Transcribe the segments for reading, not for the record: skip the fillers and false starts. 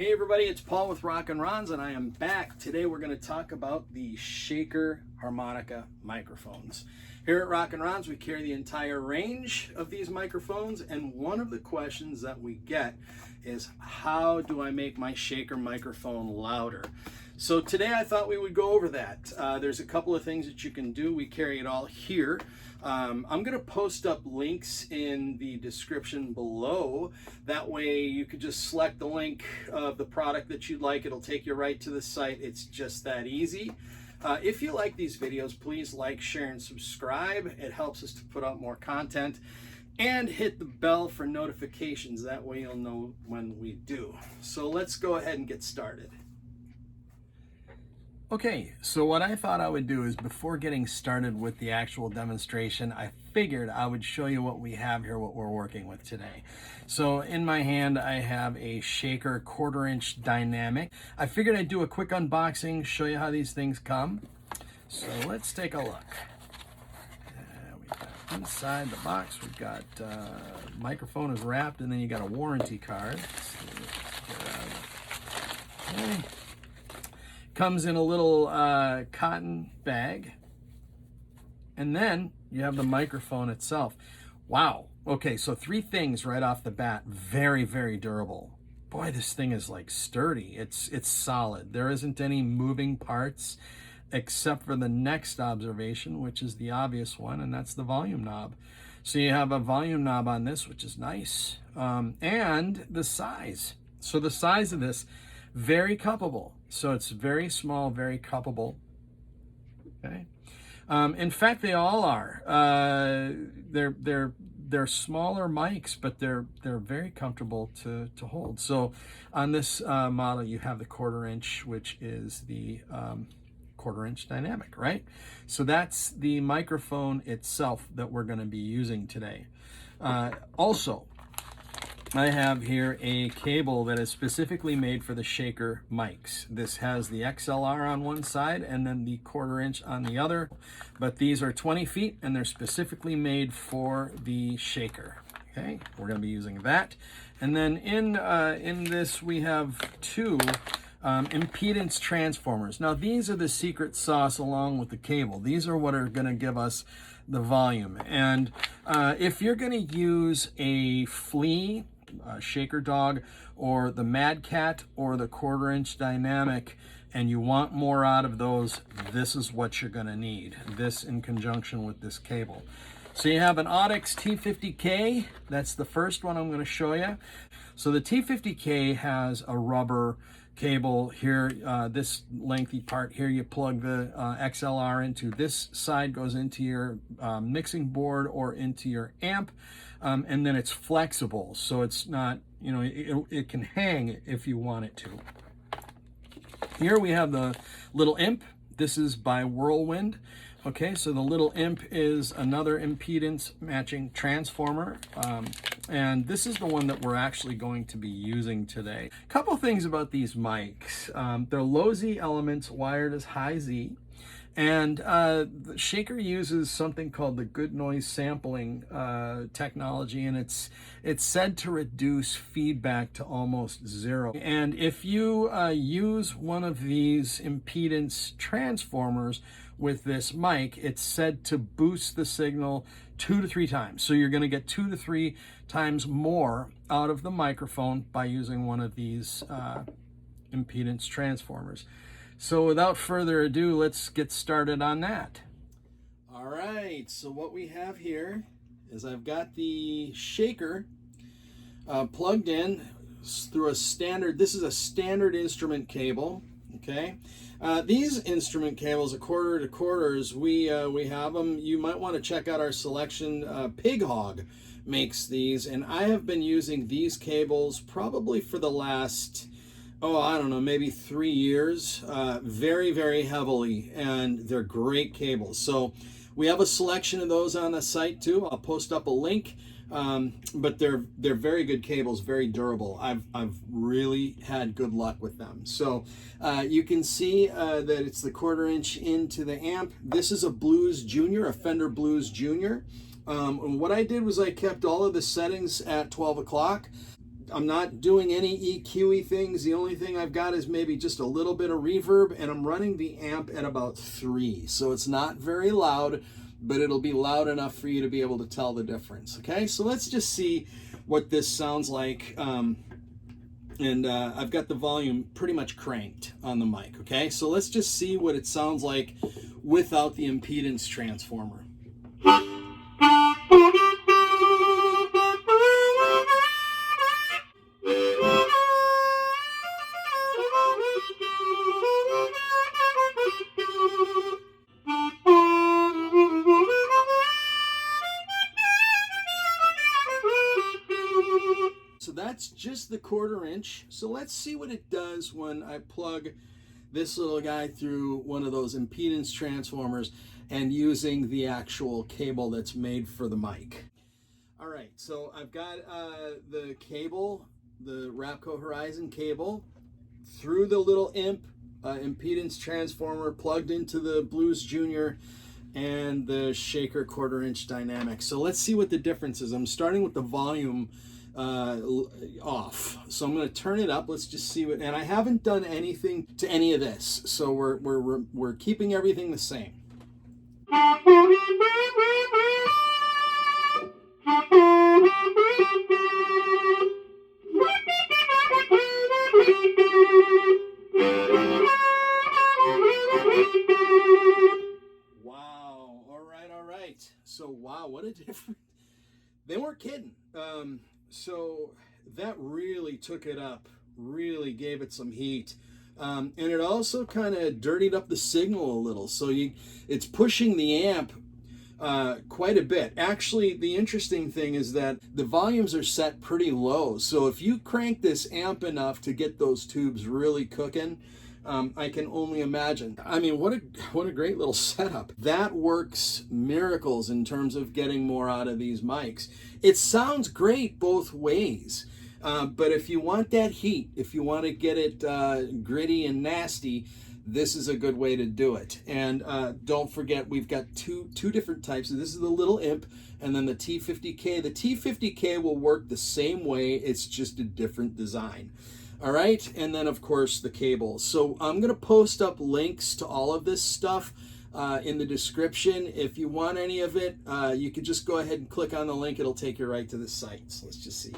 Hey everybody, it's Paul with Rock and Rons, and I am back. Today we're going to talk about the Shaker Harmonica microphones. Here at Rock and Rons, we carry the entire range of these microphones, and one of the questions that we get is, how do I make my Shaker microphone louder? So today I thought we would go over that. There's a couple of things that you can do. We carry it all here. I'm going to post up links in the description below. That way you could just select the link of the product that you'd like. It'll take you right to the site. It's just that easy. If you like these videos, please like, share, and subscribe. It helps us to put out more content. And hit the bell for notifications. That way you'll know when we do. So let's go ahead and get started. Okay, so what I thought I would do is, before getting started with the actual demonstration, I figured I would show you what we have here, what we're working with today. So in my hand, I have a Shaker 1/4-inch dynamic. I figured I'd do a quick unboxing, show you how these things come. So let's take a look. We've got inside the box, we've got microphone is wrapped, and then you got a warranty card. Okay. Comes in a little cotton bag, and then you have the microphone itself. Wow. Okay, so three things right off the bat. Very, very durable. Boy, this thing is like sturdy. It's solid. There isn't any moving parts except for the next observation, which is the obvious one, and that's the volume knob. So you have a volume knob on this, which is nice, and the size. So the size of this, very cuppable. So it's very small, very cuppable. Okay. In fact, they all are. They're smaller mics, but they're very comfortable to hold. So on this model, you have the 1/4-inch, which is the 1/4-inch dynamic, right? So that's the microphone itself that we're going to be using today. Also, I have here a cable that is specifically made for the Shaker mics. This has the XLR on one side and then the 1/4-inch on the other, but these are 20 feet and they're specifically made for the Shaker. Okay, we're going to be using that. And then in this we have two impedance transformers. Now these are the secret sauce along with the cable. These are what are going to give us the volume. And if you're going to use a Flea, Shaker Dog, or the Mad Cat, or the 1/4-inch dynamic, and you want more out of those, this is what you're going to need. This in conjunction with this cable. So you have an Audix T50K. That's the first one I'm going to show you. So the T50K has a rubber cable here, this lengthy part here you plug the XLR into. This side goes into your mixing board or into your amp, and then it's flexible, so it's not, you know, it can hang if you want it to. Here we have the little imp. This is by Whirlwind. Okay, so the little imp is another impedance matching transformer, and this is the one that we're actually going to be using today. Couple things about these mics. They're low Z elements wired as high Z, and the Shaker uses something called the good noise sampling technology, and it's said to reduce feedback to almost zero. And if you use one of these impedance transformers with this mic, it's said to boost the signal 2 to 3 times. So you're going to get 2 to 3 times more out of the microphone by using one of these impedance transformers. So without further ado, let's get started on that. All right, so what we have here is I've got the Shaker plugged in through a standard, this is a standard instrument cable, okay? These instrument cables, 1/4 to 1/4s, we have them. You might want to check out our selection. Pig Hog makes these, and I have been using these cables probably for the last, I don't know, maybe 3 years, very, very heavily, and they're great cables. So we have a selection of those on the site too. I'll post up a link. But they're very good cables, very durable. I've really had good luck with them. So you can see that it's the 1/4-inch into the amp. This is a Blues Junior, a Fender Blues Junior. And what I did was I kept all of the settings at 12 o'clock. I'm not doing any EQ-y things. The only thing I've got is maybe just a little bit of reverb, and I'm running the amp at about 3. So it's not very loud, but it'll be loud enough for you to be able to tell the difference. Okay, so let's just see what this sounds like. I've got the volume pretty much cranked on the mic. Okay, so let's just see what it sounds like without the impedance transformer. So that's just the 1/4 inch. So let's see what it does when I plug this little guy through one of those impedance transformers and using the actual cable that's made for the mic. All right, so I've got the cable, the Rapco Horizon cable, through the little impedance transformer plugged into the Blues Junior and the Shaker 1/4 inch dynamic. So let's see what the difference is. I'm starting with the volume off, so I'm going to turn it up. Let's just see what, and I haven't done anything to any of this, so we're keeping everything the same. Wow, all right. So wow, what a difference. They weren't kidding. So that really took it up, really gave it some heat. And it also kind of dirtied up the signal a little. So it's pushing the amp quite a bit. Actually, the interesting thing is that the volumes are set pretty low. So if you crank this amp enough to get those tubes really cooking, I can only imagine. I mean, what a great little setup. That works miracles in terms of getting more out of these mics. It sounds great both ways, but if you want that heat, if you want to get it gritty and nasty, this is a good way to do it. And don't forget, we've got two different types. This is the little imp, and then the T50K. The T50K will work the same way, it's just a different design. All right, and then of course the cables. So I'm gonna post up links to all of this stuff in the description. If you want any of it, you can just go ahead and click on the link. It'll take you right to the site. So let's just see.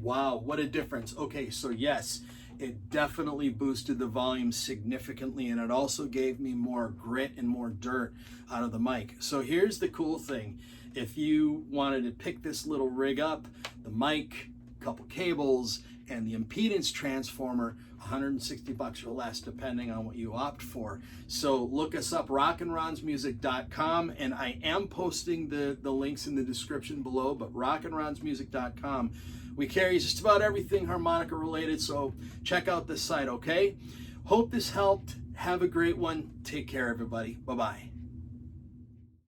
Wow, what a difference. Okay, so yes, it definitely boosted the volume significantly, and it also gave me more grit and more dirt out of the mic. So here's the cool thing. If you wanted to pick this little rig up, the mic, a couple cables, and the impedance transformer, $160 or less depending on what you opt for. So look us up, rockandronsmusic.com, and I am posting the links in the description below, but rockandronsmusic.com. We carry just about everything harmonica related, so check out this site, okay? Hope this helped. Have a great one. Take care, everybody. Bye-bye.